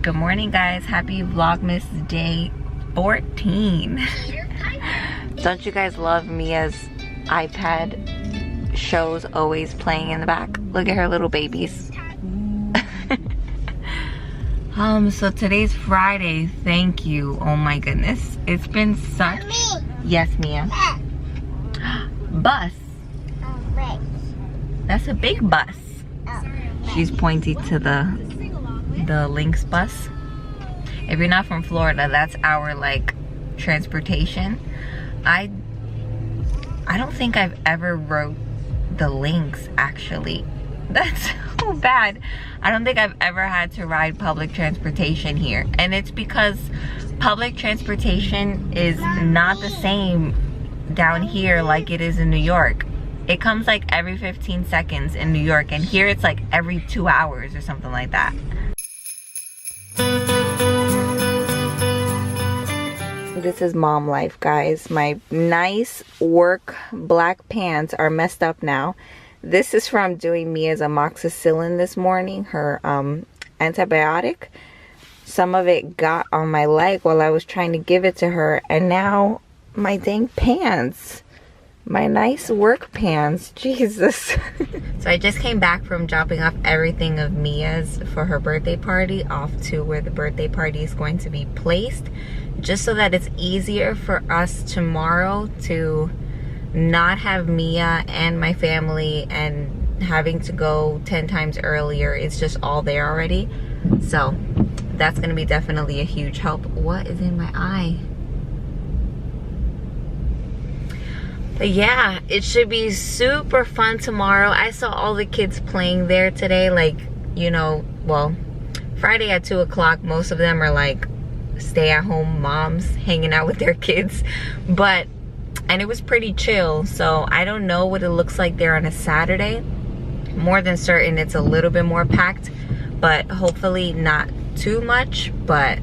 Good morning, guys. Happy Vlogmas day 14. Don't you guys love Mia's iPad shows always playing in the back? Look at her little babies. So today's Friday. Thank you. Oh my goodness. It's been such... Yes, Mia. Bus. That's a big bus. She's pointing to the Lynx bus. If you're not from Florida, that's our like transportation. I don't think I've ever rode the Lynx actually. That's so bad. I don't think I've ever had to ride public transportation here, and it's because public transportation is not the same down here like it is in New York. It comes like every 15 seconds in New York, and here it's like every 2 hours or something like that. This is mom life, guys. My nice work black pants are messed up now. This is from doing Mia's amoxicillin this morning, her antibiotic. Some of it got on my leg while I was trying to give it to her, and now my dang pants. My nice work pants, Jesus. So I just came back from dropping off everything of Mia's for her birthday party off to where the birthday party is going to be placed, just so that it's easier for us tomorrow to not have Mia and my family and having to go 10 times earlier. It's just all there already. So that's gonna be definitely a huge help. What is in my eye? But yeah, it should be super fun tomorrow. I saw all the kids playing there today. Like, you know, well, Friday at 2 o'clock, most of them are like stay-at-home moms hanging out with their kids. And it was pretty chill. So I don't know what it looks like there on a Saturday. More than certain it's a little bit more packed, but hopefully not too much. But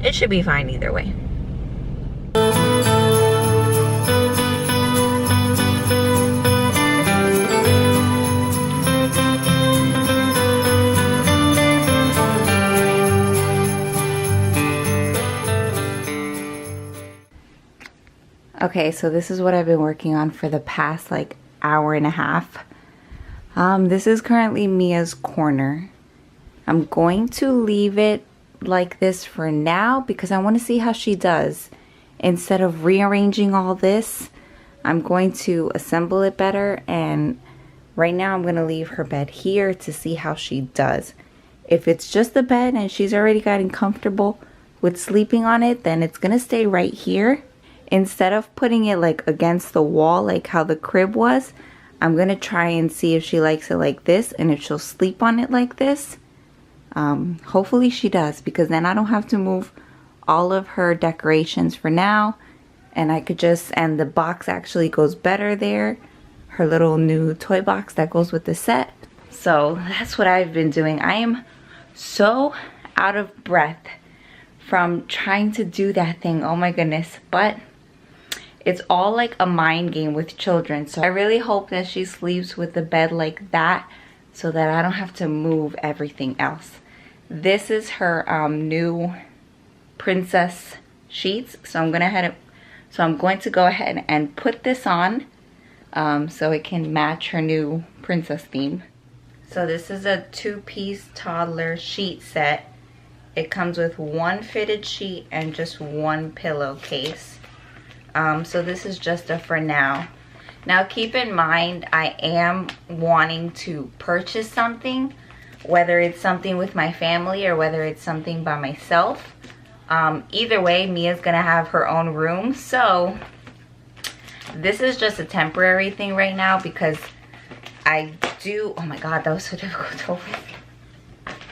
it should be fine either way. Okay, so this is what I've been working on for the past like hour and a half. This is currently Mia's corner. I'm going to leave it like this for now because I want to see how she does. Instead of rearranging all this, I'm going to assemble it better, and right now I'm going to leave her bed here to see how she does. If it's just the bed and she's already gotten comfortable with sleeping on it, then it's going to stay right here. Instead of putting it like against the wall like how the crib was, I'm going to try and see if she likes it like this and if she'll sleep on it like this. Hopefully she does, because then I don't have to move all of her decorations for now. And I could just, and the box actually goes better there. Her little new toy box that goes with the set. So that's what I've been doing. I am so out of breath from trying to do that thing. Oh my goodness. But it's all like a mind game with children. So I really hope that she sleeps with the bed like that so that I don't have to move everything else. This is her new princess sheets. So I'm going to go ahead and put this on so it can match her new princess theme. So this is a 2-piece toddler sheet set. It comes with one fitted sheet and just one pillowcase. So this is just a for now. Now keep in mind, I am wanting to purchase something, whether it's something with my family or whether it's something by myself. Either way, Mia's gonna have her own room. So this is just a temporary thing right now because I do, oh my God, that was so difficult to open.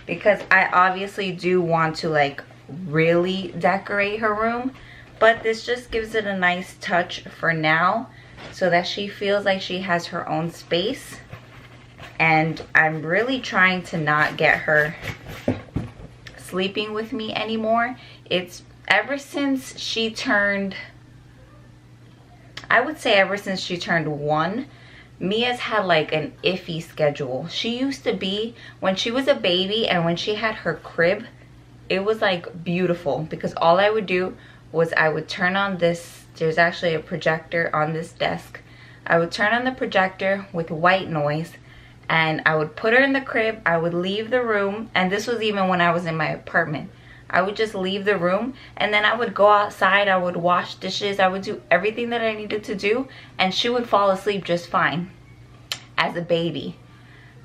Because I obviously do want to like really decorate her room. But this just gives it a nice touch for now so that she feels like she has her own space. And I'm really trying to not get her sleeping with me anymore. It's ever since she turned, I would say ever since she turned 1, Mia's had like an iffy schedule. She used to be, when she was a baby and when she had her crib, it was like beautiful, because all I would do was I would turn on this, there's actually a projector on this desk. I would turn on the projector with white noise, and I would put her in the crib. I would leave the room, and this was even when I was in my apartment. I would just leave the room, and then I would go outside, I would wash dishes, I would do everything that I needed to do, and she would fall asleep just fine as a baby.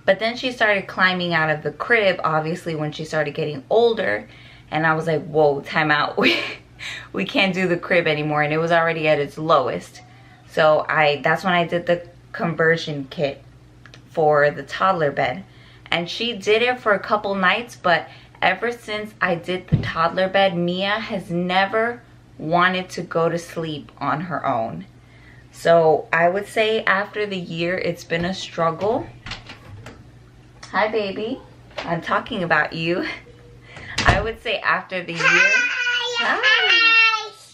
But then she started climbing out of the crib, obviously, when she started getting older, and I was like, whoa, time out. We can't do the crib anymore, and it was already at its lowest. So that's when I did the conversion kit for the toddler bed. And she did it for a couple nights, but ever since I did the toddler bed, Mia has never wanted to go to sleep on her own. So I would say after the year, it's been a struggle. Hi, baby. I'm talking about you. I would say after the year. Hi.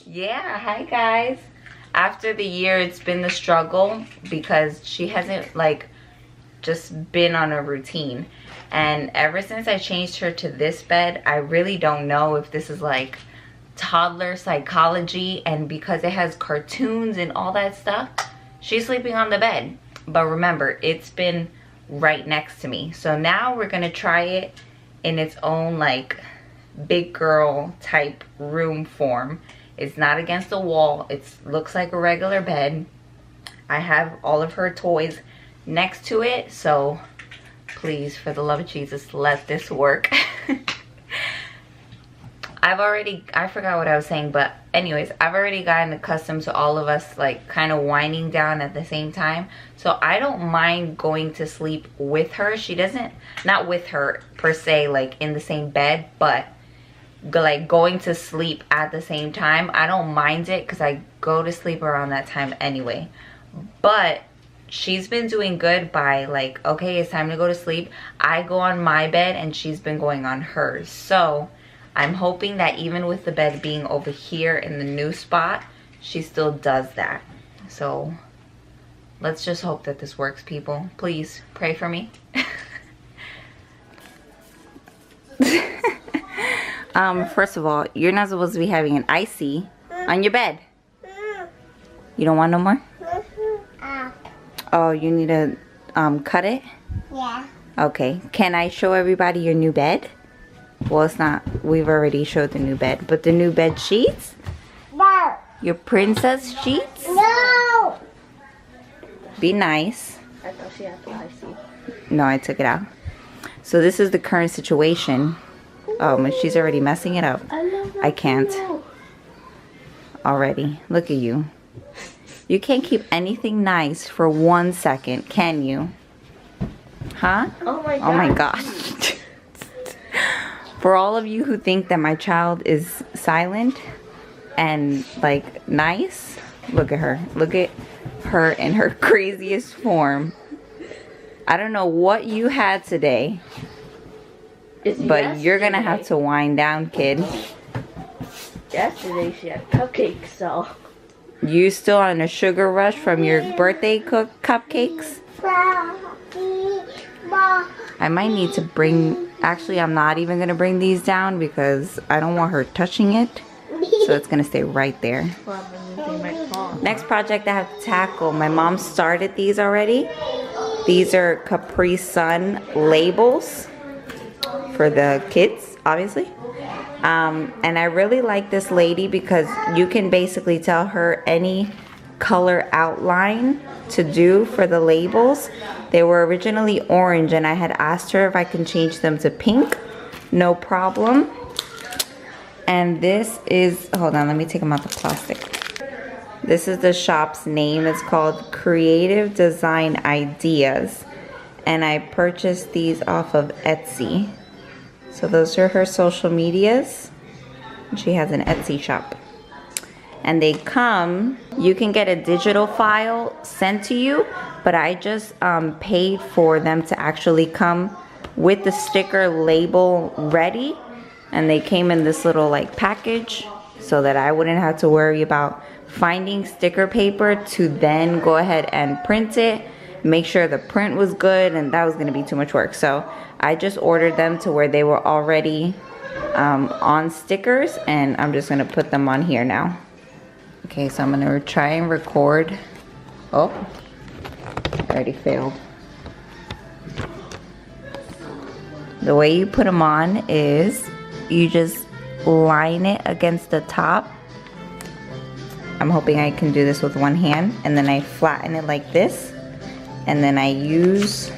Yeah, hi, guys. After the year, it's been the struggle because she hasn't like just been on a routine. And ever since I changed her to this bed, I really don't know if this is like toddler psychology, and because it has cartoons and all that stuff, she's sleeping on the bed. But remember, it's been right next to me. So now we're gonna try it in its own like big girl type room form. It's not against the wall. It looks like a regular bed. I have all of her toys next to it, so please, for the love of Jesus, let this work. I forgot what I was saying, but anyways, I've already gotten accustomed to all of us like kind of winding down at the same time. So I don't mind going to sleep with her. She doesn't, not with her per se, like in the same bed, but like going to sleep at the same time. I don't mind it because I go to sleep around that time anyway. But she's been doing good by like, okay, it's time to go to sleep. I go on my bed and she's been going on hers. So I'm hoping that even with the bed being over here in the new spot, she still does that. So let's just hope that this works, people. Please pray for me. First of all, you're not supposed to be having an icy on your bed. You don't want no more? Oh, you need to cut it? Yeah. Okay. Can I show everybody your new bed? Well, it's not. We've already showed the new bed. But the new bed sheets? No. Your princess sheets? No. Be nice. I thought she had the icy. No, I took it out. So this is the current situation. Oh, but she's already messing it up. I can't. Already. Look at you. You can't keep anything nice for 1 second, can you? Huh? Oh my god. Oh my gosh. For all of you who think that my child is silent and like nice, look at her. Look at her in her craziest form. I don't know what you had today, but you're gonna have to wind down, kid. Yesterday she had cupcakes, so. You still on a sugar rush from your birthday cupcakes? I might need to bring, actually I'm not even gonna bring these down because I don't want her touching it. So it's gonna stay right there. Next project I have to tackle. My mom started these already. These are Capri Sun labels for the kids, obviously. And I really like this lady because you can basically tell her any color outline to do for the labels. They were originally orange and I had asked her if I can change them to pink. No problem. And this is, hold on, let me take them out the plastic. This is the shop's name. It's called Creative Design Ideas. And I purchased these off of Etsy. So those are her social medias. She has an Etsy shop. And they come, you can get a digital file sent to you, but I just paid for them to actually come with the sticker label ready. And they came in this little like package so that I wouldn't have to worry about finding sticker paper to then go ahead and print it, make sure the print was good, and that was gonna be too much work. So I just ordered them to where they were already on stickers, and I'm just gonna put them on here now. Okay, so I'm gonna try and record. Oh, I already failed. The way you put them on is you just line it against the top. I'm hoping I can do this with one hand, and then I flatten it like this, and then I use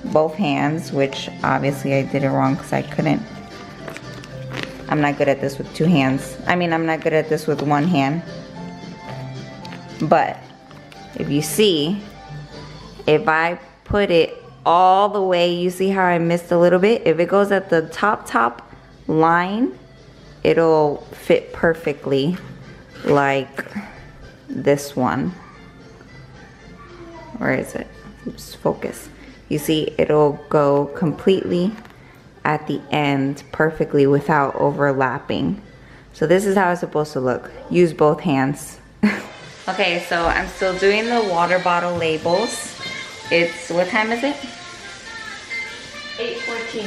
both hands, which obviously I did it wrong because I couldn't. I'm not good at this with two hands. I mean, I'm not good at this with one hand. But if you see, if I put it all the way, you see how I missed a little bit? If it goes at the top line, it'll fit perfectly like this one. Where is it? Oops, focus. You see, it'll go completely at the end perfectly without overlapping. So this is how it's supposed to look. Use both hands. Okay, so I'm still doing the water bottle labels. It's, what time is it? 8:14.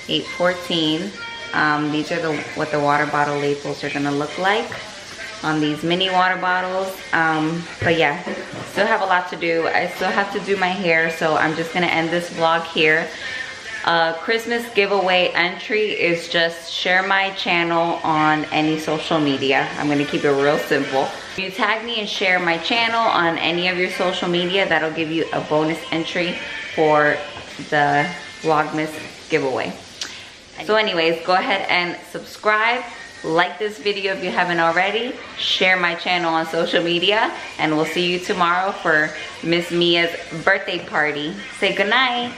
8:14. These are what the water bottle labels are gonna look like on these mini water bottles. But yeah, still have a lot to do. I still have to do my hair, so I'm just gonna end this vlog here. Christmas giveaway entry is just share my channel on any social media. I'm gonna keep it real simple. If you tag me and share my channel on any of your social media, that'll give you a bonus entry for the Vlogmas giveaway. So anyways, go ahead and subscribe, like this video if you haven't already, share my channel on social media, and we'll see you tomorrow for Miss Mia's birthday party. Say goodnight.